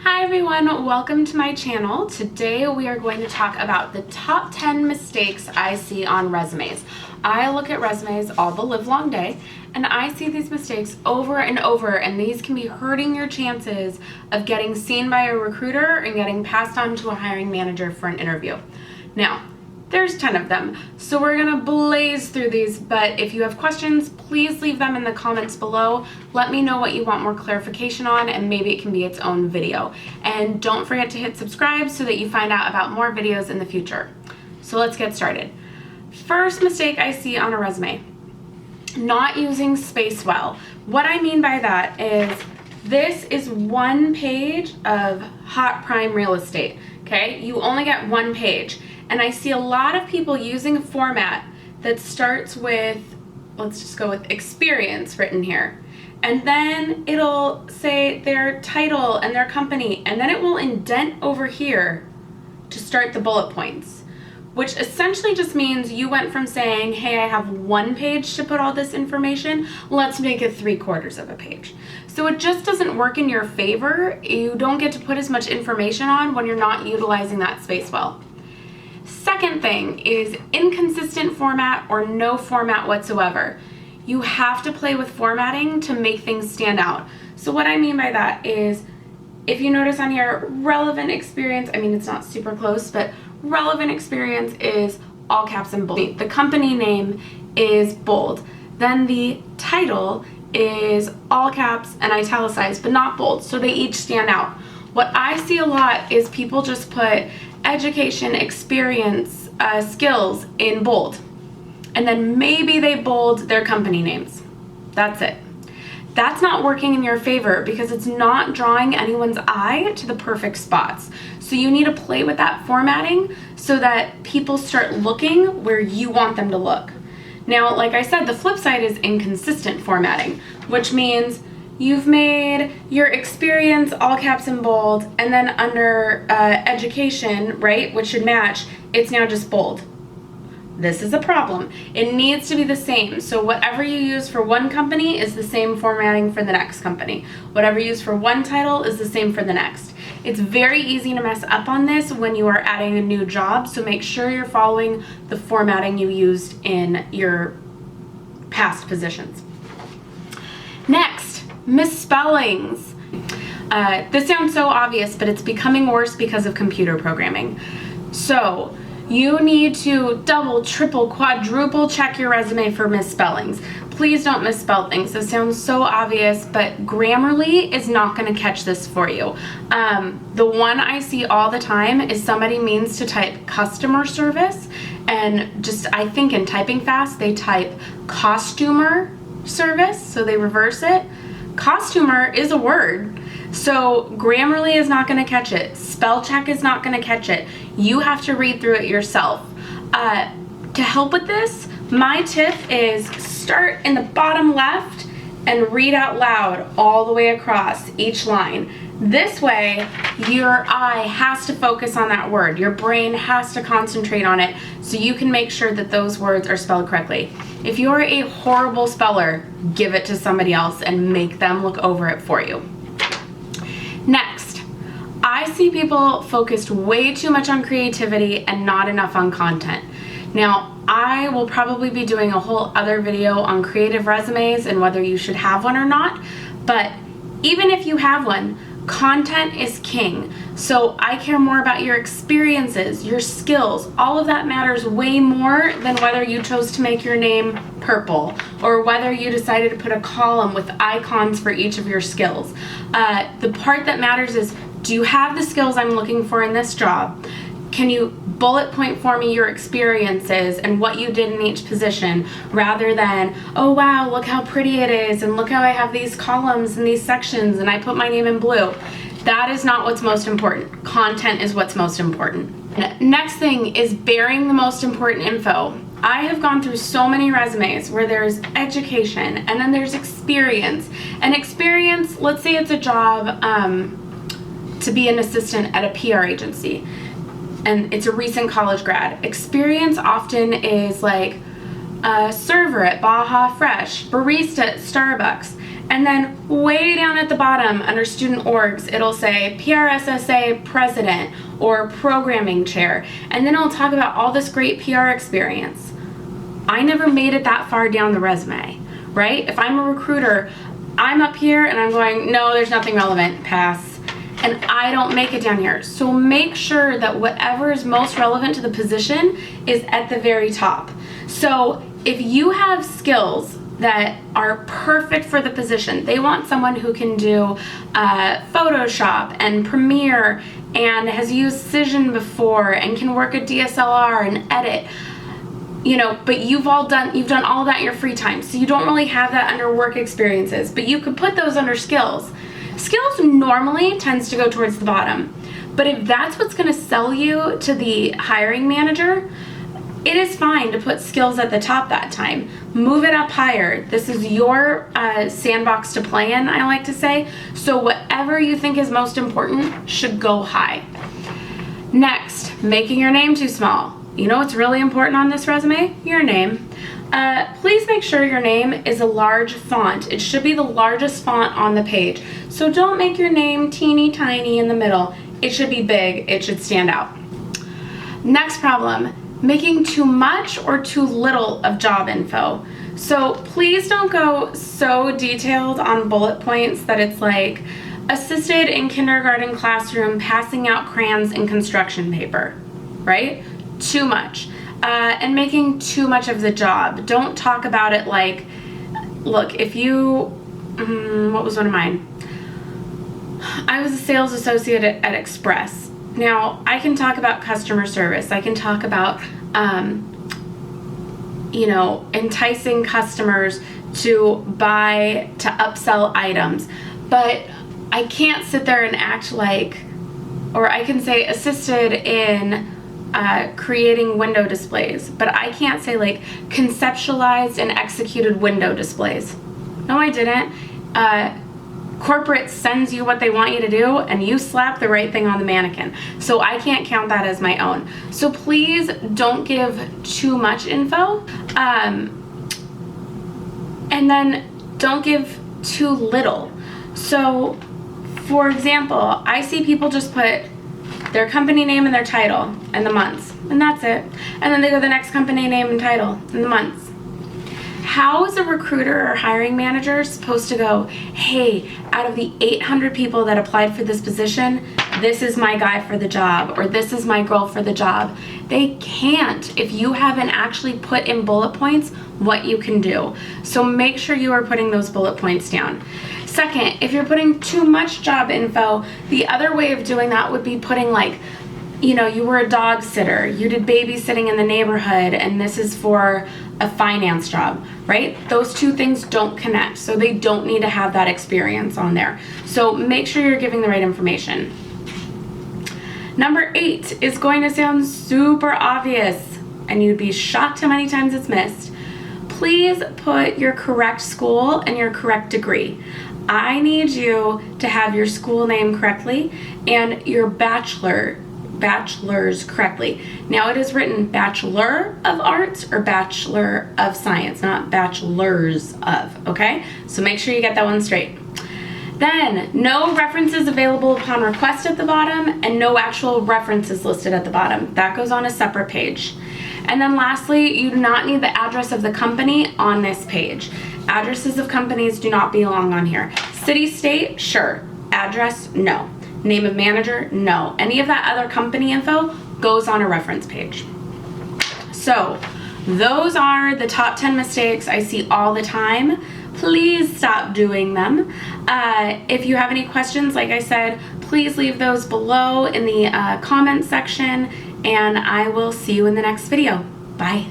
Hi everyone, welcome to my channel. Today we are going to talk about the top 10 mistakes I see on resumes. I look at resumes all the live long day and I see these mistakes over and over, and these can be hurting your chances of getting seen by a recruiter and getting passed on to a hiring manager for an interview. Now, there's 10 of them, so we're gonna blaze through these, but if you have questions, please leave them in the comments below. Let me know what you want more clarification on, and maybe it can be its own video. And don't forget to hit subscribe so that you find out about more videos in the future. So let's get started. First mistake I see on a resume, not using space well. What I mean by that is this is one page of hot prime real estate, okay? You only get one page. And I see a lot of people using a format that starts with, let's just go with experience written here. And then it'll say their title and their company, and then it will indent over here to start the bullet points, which essentially just means you went from saying, hey, I have one page to put all this information, let's make it 3/4 of a page. So it just doesn't work in your favor. You don't get to put as much information on when you're not utilizing that space well. Second thing is inconsistent format or no format whatsoever. You have to play with formatting to make things stand out. So what I mean by that is, if you notice on here, relevant experience, I mean, it's not super close, but relevant experience is all caps and bold. The company name is bold. Then the title is all caps and italicized, but not bold, so they each stand out. What I see a lot is people just put education, experience, skills in bold, and then maybe they bold their company names. That's it. That's not working in your favor because it's not drawing anyone's eye to the perfect spots. So you need to play with that formatting so that people start looking where you want them to look. Now, like I said, the flip side is inconsistent formatting, which means you've made your experience all caps and bold, and then under education, right, which should match, it's now just bold. This is a problem. It needs to be the same. So whatever you use for one company is the same formatting for the next company. Whatever you use for one title is the same for the next. It's very easy to mess up on this when you are adding a new job, so make sure you're following the formatting you used in your past positions. Next, misspellings. This sounds so obvious, but it's becoming worse because of computer programming. So you need to double, triple, quadruple check your resume for misspellings. Please don't misspell things. This sounds so obvious, but Grammarly is not going to catch this for you. The one I see all the time is somebody means to type customer service, and just, I think in typing fast, they type costumer service, so they reverse it. Costumer is a word, so Grammarly is not going to catch it. Spell check is not going to catch it. You have to read through it yourself. To help with this, my tip is start in the bottom left and read out loud all the way across each line. This way, your eye has to focus on that word. Your brain has to concentrate on it so you can make sure that those words are spelled correctly. If you're a horrible speller, give it to somebody else and make them look over it for you. Next, I see people focused way too much on creativity and not enough on content. Now, I will probably be doing a whole other video on creative resumes and whether you should have one or not, but even if you have one, content is king. So I care more about your experiences, your skills. All of that matters way more than whether you chose to make your name purple or whether you decided to put a column with icons for each of your skills. The part that matters is, do you have the skills I'm looking for in this job? Can you bullet point for me your experiences and what you did in each position, rather than, oh wow, look how pretty it is, and look how I have these columns and these sections and I put my name in blue. That is not what's most important. Content is what's most important. Next thing is bearing the most important info. I have gone through so many resumes where there's education and then there's experience. And experience, let's say it's a job to be an assistant at a PR agency, and it's a recent college grad. Experience often is like a server at Baja Fresh, barista at Starbucks. And then way down at the bottom under student orgs, it'll say PRSSA president or programming chair. And then it'll talk about all this great PR experience. I never made it that far down the resume, right? If I'm a recruiter, I'm up here and I'm going, no, there's nothing relevant, pass. And I don't make it down here. So make sure that whatever is most relevant to the position is at the very top. So if you have skills that are perfect for the position, they want someone who can do Photoshop and Premiere and has used Cision before and can work a DSLR and edit, you know, but you've done all that in your free time, so you don't really have that under work experiences, but you could put those under skills. Skills normally tends to go towards the bottom, but if that's what's going to sell you to the hiring manager, it is fine to put skills at the top that time. Move it up higher. This is your sandbox to play in, I like to say. So whatever you think is most important should go high. Next, making your name too small. You know what's really important on this resume? Your name. Please make sure your name is a large font. It should be the largest font on the page. So don't make your name teeny tiny in the middle. It should be big. It should stand out. Next problem. Making too much or too little of job info. So please don't go so detailed on bullet points that it's like assisted in kindergarten classroom passing out crayons and construction paper, right? Too much. And making too much of the job. Don't talk about it like, look, if you, what was one of mine? I was a sales associate at Express. Now, I can talk about customer service. I can talk about, you know, enticing customers to upsell items. But I can't sit there and act like, or I can say assisted in creating window displays. But I can't say like conceptualized and executed window displays. No, I didn't. Corporate sends you what they want you to do and you slap the right thing on the mannequin. So I can't count that as my own. So please don't give too much info. And then don't give too little. So for example, I see people just put their company name and their title and the months, and that's it. And then they go to the next company name and title and the months. How is a recruiter or hiring manager supposed to go, hey, out of the 800 people that applied for this position, this is my guy for the job, or this is my girl for the job? They can't if you haven't actually put in bullet points what you can do. So make sure you are putting those bullet points down. Second, if you're putting too much job info, the other way of doing that would be putting like, you know, you were a dog sitter, you did babysitting in the neighborhood, and this is for a finance job, right? Those two things don't connect, so they don't need to have that experience on there. So make sure you're giving the right information. Number 8 is going to sound super obvious, and you'd be shocked how many times it's missed. Please put your correct school and your correct degree. I need you to have your school name correctly and your bachelor's correctly. Now it is written Bachelor of Arts or Bachelor of Science, not bachelors of, okay? So make sure you get that one straight. Then, no references available upon request at the bottom and no actual references listed at the bottom. That goes on a separate page. And then lastly, you do not need the address of the company on this page. Addresses of companies do not belong on here. City, state, sure. Address, no. Name of manager, no. Any of that other company info goes on a reference page. So those are the top 10 mistakes I see all the time. Please stop doing them. If you have any questions, like I said, please leave those below in the comment section, and I will see you in the next video. Bye.